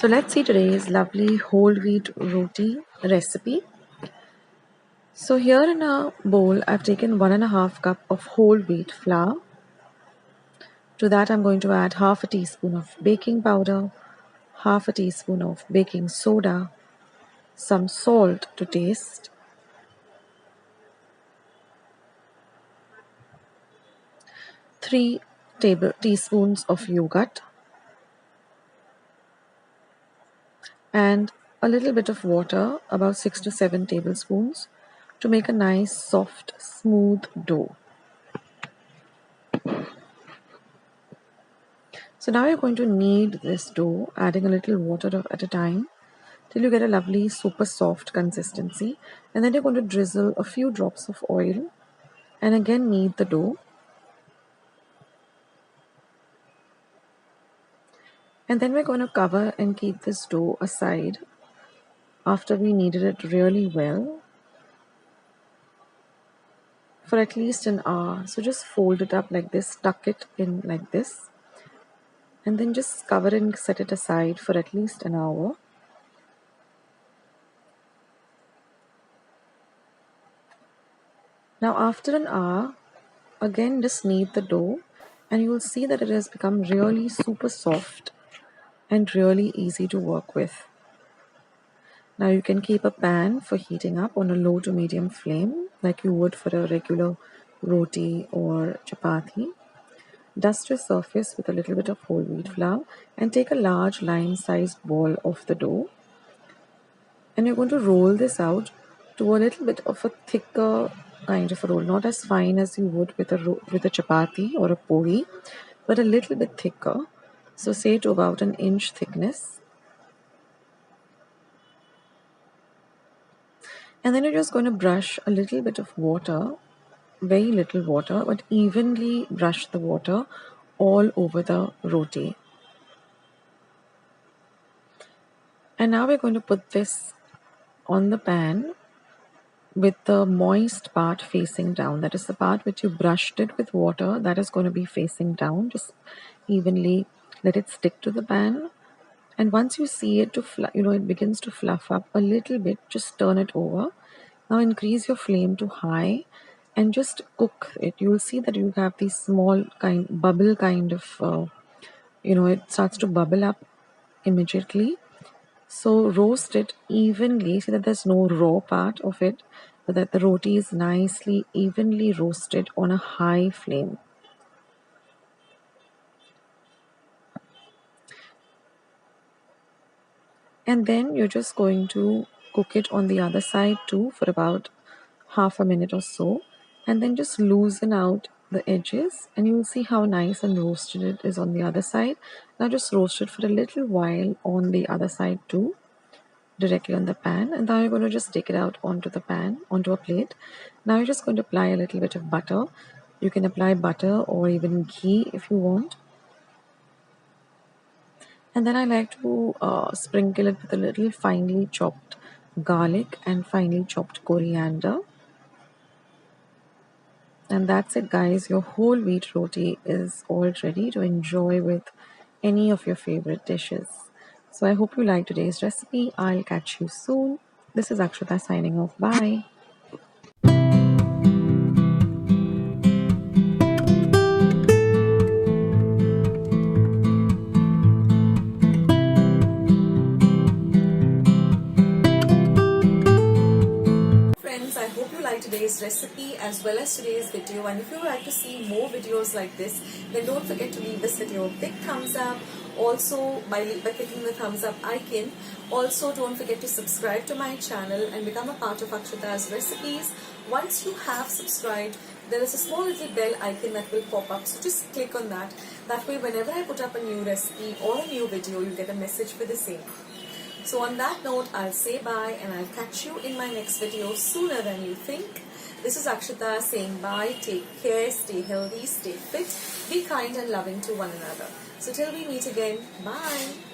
So let's see today's lovely whole wheat roti recipe. So here in a bowl, I've taken 1.5 cup of whole wheat flour. To that, I'm going to add half a teaspoon of baking powder, half a teaspoon of baking soda, some salt to taste, 3 teaspoons of yogurt, and a little bit of water, about 6 to 7 tablespoons, to make a nice, soft, smooth dough. So now you're going to knead this dough, adding a little water at a time, till you get a lovely, super soft consistency. And then you're going to drizzle a few drops of oil and again knead the dough. And then we're going to cover and keep this dough aside after we kneaded it really well for at least an hour. So just fold it up like this, tuck it in like this, and then just cover and set it aside for at least an hour. Now after an hour, again just knead the dough, and you will see that it has become really super soft and really easy to work with. Now you can keep a pan for heating up on a low to medium flame like you would for a regular roti or chapati. Dust your surface with a little bit of whole wheat flour and take a large lime-sized ball of the dough. And you're going to roll this out to a little bit of a thicker kind of a roll, not as fine as you would with a chapati or a puri, but a little bit thicker. So say to about an inch thickness. And then you're just going to brush a little bit of water, very little water, but evenly brush the water all over the roti. And now we're going to put this on the pan with the moist part facing down. That is the part which you brushed it with water, that is going to be facing down. Just evenly let it stick to the pan. And once you see it it begins to fluff up a little bit, just turn it over. Now increase your flame to high and just cook it. You will see that you have these small bubble kind of, it starts to bubble up immediately. So roast it evenly, see that there's no raw part of it, but that the roti is nicely evenly roasted on a high flame. And then you're just going to cook it on the other side too for about half a minute or so, and then just loosen out the edges and you will see how nice and roasted it is on the other side. Now just roast it for a little while on the other side too, directly on the pan, and now you're going to just take it out onto the pan, onto a plate. Now you're just going to apply a little bit of butter. You can apply butter or even ghee if you want. And then I like to sprinkle it with a little finely chopped garlic and finely chopped coriander. And that's it, guys. Your whole wheat roti is all ready to enjoy with any of your favorite dishes. So I hope you liked today's recipe. I'll catch you soon. This is Akshata signing off. Bye. Friends, I hope you liked today's recipe as well as today's video, and if you would like to see more videos like this, then don't forget to leave this video a big thumbs up. Also by clicking the thumbs up icon. Also don't forget to subscribe to my channel and become a part of Akshata's recipes. Once you have subscribed, there is a small little bell icon that will pop up, so just click on that. That way whenever I put up a new recipe or a new video, you get a message for the same. So on that note, I'll say bye and I'll catch you in my next video sooner than you think. This is Akshata saying bye, take care, stay healthy, stay fit, be kind and loving to one another. So till we meet again, bye.